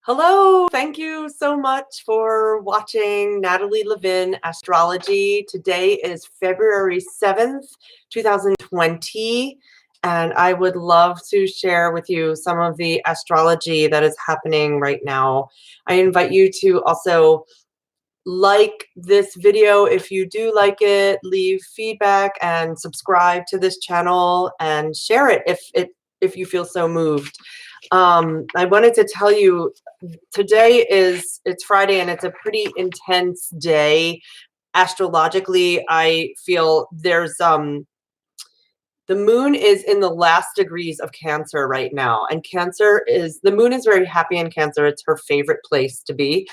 Hello, thank you so much for watching Natalie Levin Astrology. Today is February 7th, 2020, and I would love to share with you some of the astrology that is happening right now. I invite you to also like this video if you do like it, leave feedback and subscribe to this channel and share it if you feel so moved. I wanted to tell you it's Friday and it's a pretty intense day. Astrologically, I feel there's the moon is in the last degrees of Cancer right now, and the moon is very happy in Cancer. It's her favorite place to be.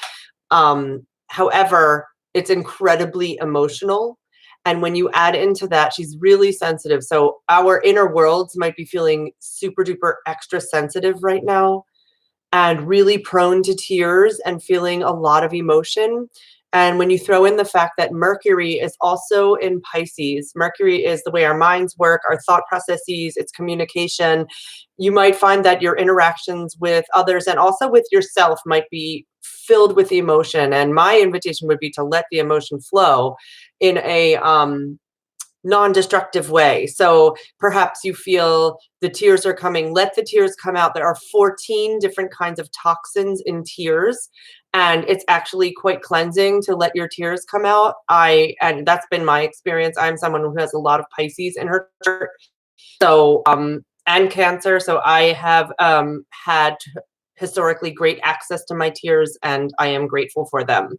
However, it's incredibly emotional. And when you add into that, she's really sensitive. So our inner worlds might be feeling super duper extra sensitive right now and really prone to tears and feeling a lot of emotion. And when you throw in the fact that Mercury is also in Pisces, Mercury is the way our minds work, our thought processes, it's communication. You might find that your interactions with others and also with yourself might be filled with emotion. And my invitation would be to let the emotion flow in a non-destructive way. So perhaps you feel the tears are coming, let the tears come out. There are 14 different kinds of toxins in tears, and it's actually quite cleansing to let your tears come out. And that's been my experience. I'm someone who has a lot of Pisces in her chart. So and Cancer. So I have had historically great access to my tears, and I am grateful for them.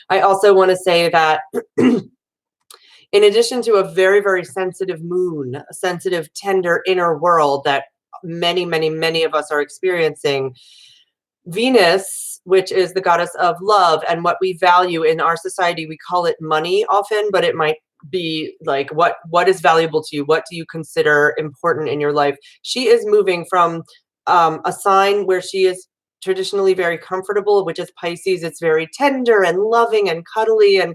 I also want to say that in addition to a very, very sensitive moon, a sensitive, tender inner world that many, many, many of us are experiencing, Venus, which is the goddess of love and what we value in our society, we call it money often, but it might be like what is valuable to you? What do you consider important in your life? She is moving from a sign where she is traditionally very comfortable, which is Pisces. It's very tender and loving and cuddly and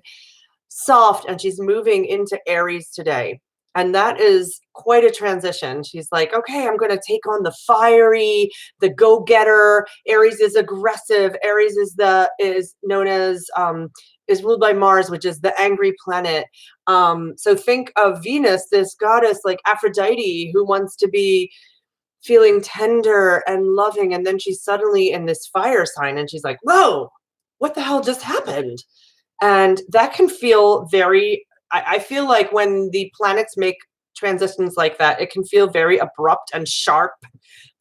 soft, and she's moving into Aries today. And that is quite a transition. She's like, okay, I'm going to take on the fiery, the go-getter. Aries is aggressive. Aries is known as is ruled by Mars, which is the angry planet. So think of Venus, this goddess like Aphrodite, who wants to be feeling tender and loving, and then she's suddenly in this fire sign, and she's like, whoa, what the hell just happened? And that can feel I feel like when the planets make transitions like that, it can feel very abrupt and sharp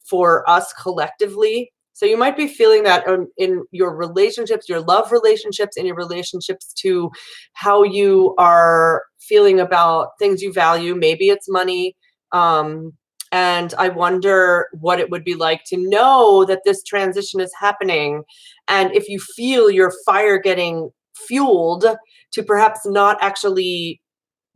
for us collectively. So you might be feeling that in your relationships, your love relationships, and your relationships to how you are feeling about things you value. Maybe it's money. And I wonder what it would be like to know that this transition is happening. And if you feel your fire getting fueled, to perhaps not actually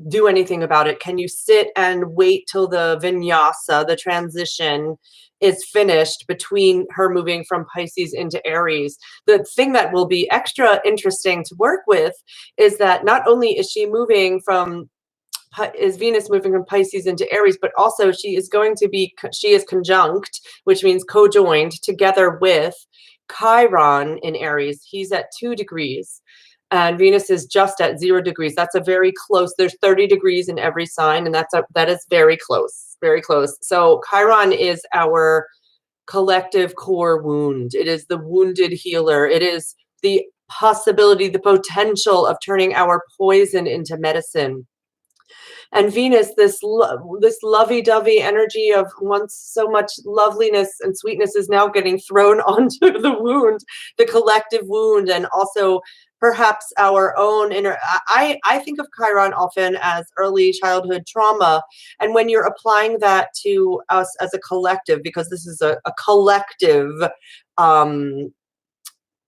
do anything about it. Can you sit and wait till the vinyasa, the transition, is finished between her moving from Pisces into Aries? The thing that will be extra interesting to work with is that not only is Venus moving from Pisces into Aries, but also she is conjunct, which means co-joined together with Chiron in Aries. He's at 2 degrees. And Venus is just at 0 degrees. That's a very close, there's 30 degrees in every sign, and that is very close, very close. So Chiron is our collective core wound. It is the wounded healer. It is the possibility, the potential of turning our poison into medicine. And Venus, this lovey-dovey energy of once so much loveliness and sweetness, is now getting thrown onto the wound, the collective wound, and also perhaps our own inner. I think of Chiron often as early childhood trauma. And when you're applying that to us as a collective, because this is a collective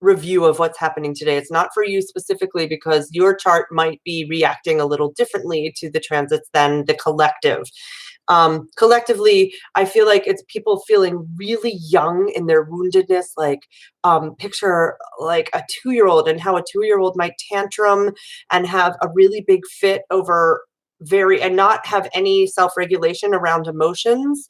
review of what's happening today. It's not for you specifically, because your chart might be reacting a little differently to the transits than the collective. Collectively, I feel like it's people feeling really young in their woundedness. Like picture like a 2-year-old, and how a 2-year-old might tantrum and have a really big fit over and not have any self-regulation around emotions.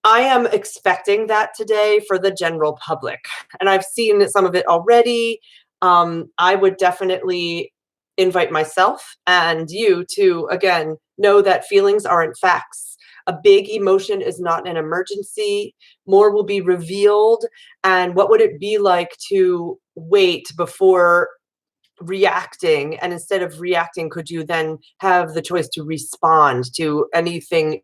I am expecting that today for the general public, and I've seen some of it already. I would definitely invite myself and you to, again, know that feelings aren't facts. A big emotion is not an emergency. More will be revealed. And what would it be like to wait before reacting? And instead of reacting, could you then have the choice to respond to anything,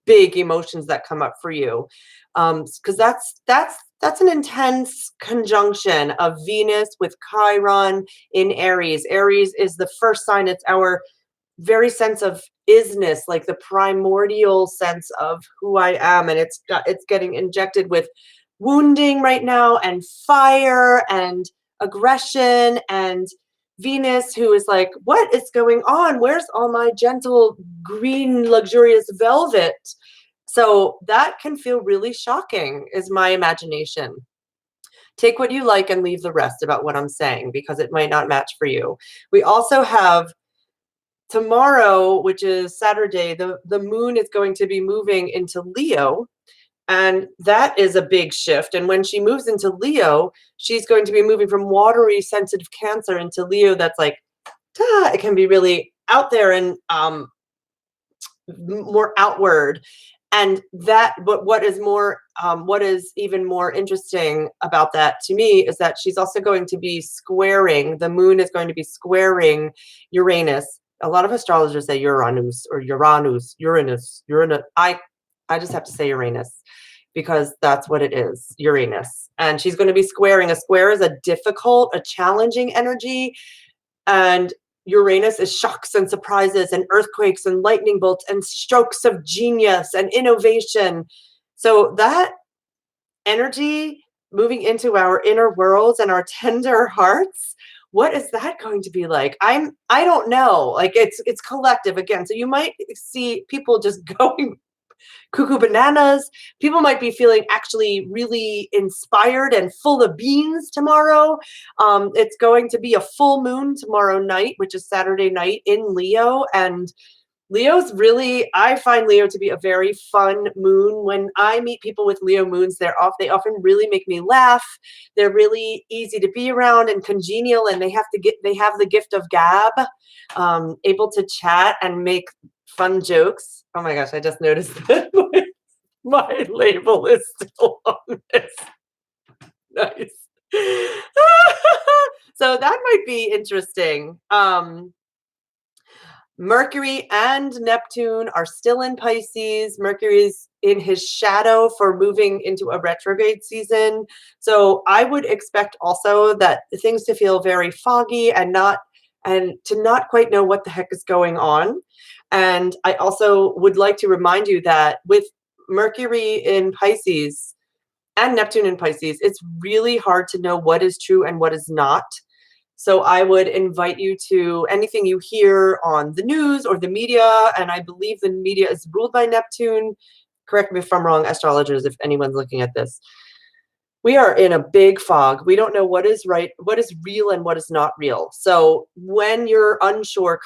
big emotions that come up for you? Because that's an intense conjunction of Venus with Chiron in Aries. Aries is the first sign. It's our very sense of isness, like the primordial sense of who I am, and it's getting injected with wounding right now, and fire, and aggression, and Venus, who is like, what is going on? Where's all my gentle green luxurious velvet? So that can feel really shocking, is my imagination. Take what you like and leave the rest about what I'm saying, because it might not match for you. We also have tomorrow, which is Saturday, the moon is going to be moving into Leo, and that is a big shift. And when she moves into Leo, she's going to be moving from watery, sensitive Cancer into Leo. That's like, it can be really out there and more outward. And that, but what is even more interesting about that to me is that she's also going to be squaring, the moon is going to be squaring Uranus. A lot of astrologers say Uranus or Uranus. I just have to say Uranus because that's what it is, Uranus. And she's going to be squaring. A square is a difficult, a challenging energy. And Uranus is shocks and surprises and earthquakes and lightning bolts and strokes of genius and innovation. So that energy moving into our inner worlds and our tender hearts, what is that going to be like? I don't know. Like it's collective again. So you might see people just going cuckoo bananas. People might be feeling actually really inspired and full of beans tomorrow. It's going to be a full moon tomorrow night, which is Saturday night in Leo. And Leo's really, I find Leo to be a very fun moon. When I meet people with Leo moons, they often really make me laugh. They're really easy to be around and congenial, and they have the gift of gab, able to chat and make fun jokes. Oh my gosh, I just noticed that my label is still on this. Nice. So that might be interesting. Mercury and Neptune are still in Pisces. Mercury's in his shadow for moving into a retrograde season. So I would expect also that things to feel very foggy and to not quite know what the heck is going on. And I also would like to remind you that with Mercury in Pisces and Neptune in Pisces, it's really hard to know what is true and what is not. So I would invite you to anything you hear on the news or the media, and I believe the media is ruled by Neptune. Correct me if I'm wrong, astrologers, if anyone's looking at this. We are in a big fog. We don't know what is right, what is real, and what is not real. So when you're unsure,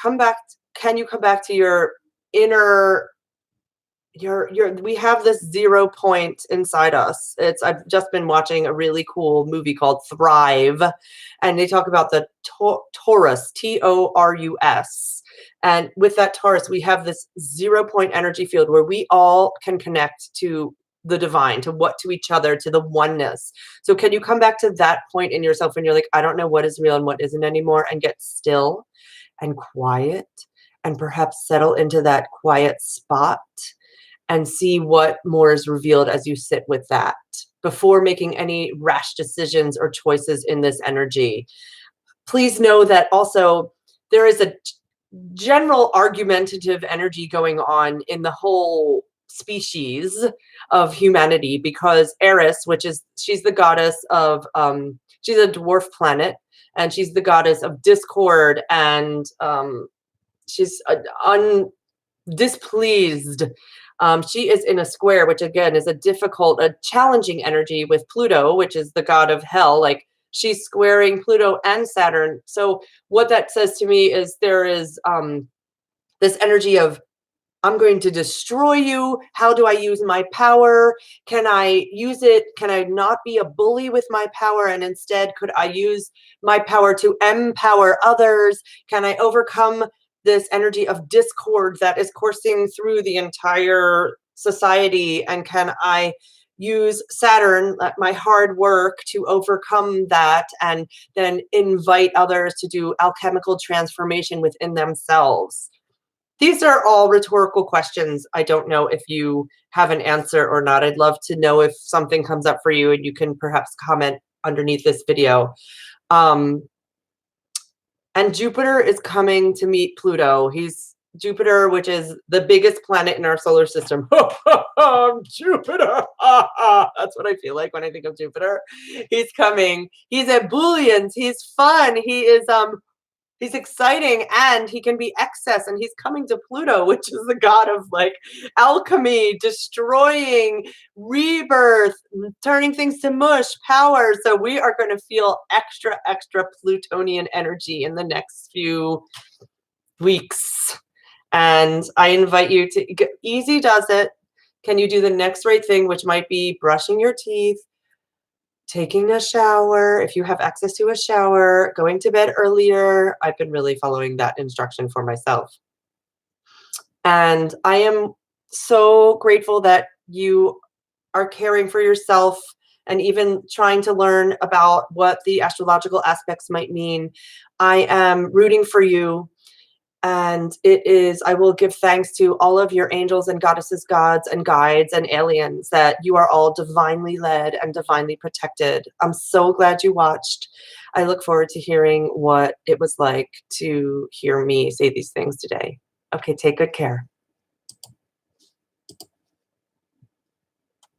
can you come back to your inner, we have this 0 point inside us. I've just been watching a really cool movie called Thrive, and they talk about the Taurus, Taurus. And with that Taurus, we have this 0 point energy field where we all can connect to the divine, to each other, to the oneness. So can you come back to that point in yourself when you're like, I don't know what is real and what isn't anymore, and get still and quiet and perhaps settle into that quiet spot and see what more is revealed as you sit with that before making any rash decisions or choices in this energy. Please know that also there is a general argumentative energy going on in the whole species of humanity, because Eris, she's the goddess of, she's a dwarf planet, and she's the goddess of discord, and she's displeased. She is in a square, which again is a challenging energy with Pluto, which is the god of hell. Like she's squaring Pluto and Saturn. So what that says to me is there is this energy of I'm going to destroy you. How do I use my power? Can I use it? Can I not be a bully with my power? And instead, could I use my power to empower others? Can I overcome this energy of discord that is coursing through the entire society? And can I use Saturn, my hard work, to overcome that and then invite others to do alchemical transformation within themselves? These are all rhetorical questions. I don't know if you have an answer or not. I'd love to know if something comes up for you, and you can perhaps comment underneath this video. Um, and Jupiter is coming to meet Pluto. He's Jupiter, which is the biggest planet in our solar system. Jupiter. That's what I feel like when I think of Jupiter. He's coming. He's ebullient. He's fun. He's exciting, and he can be excess, and he's coming to Pluto, which is the god of like alchemy, destroying, rebirth, turning things to mush, power. So we are going to feel extra, extra Plutonian energy in the next few weeks. And I invite you to, easy does it. Can you do the next right thing, which might be brushing your teeth, taking a shower, if you have access to a shower, going to bed earlier. I've been really following that instruction for myself. And I am so grateful that you are caring for yourself and even trying to learn about what the astrological aspects might mean. I am rooting for you. And I will give thanks to all of your angels and goddesses, gods and guides and aliens, that you are all divinely led and divinely protected. I'm so glad you watched. I look forward to hearing what it was like to hear me say these things today. Okay, take good care.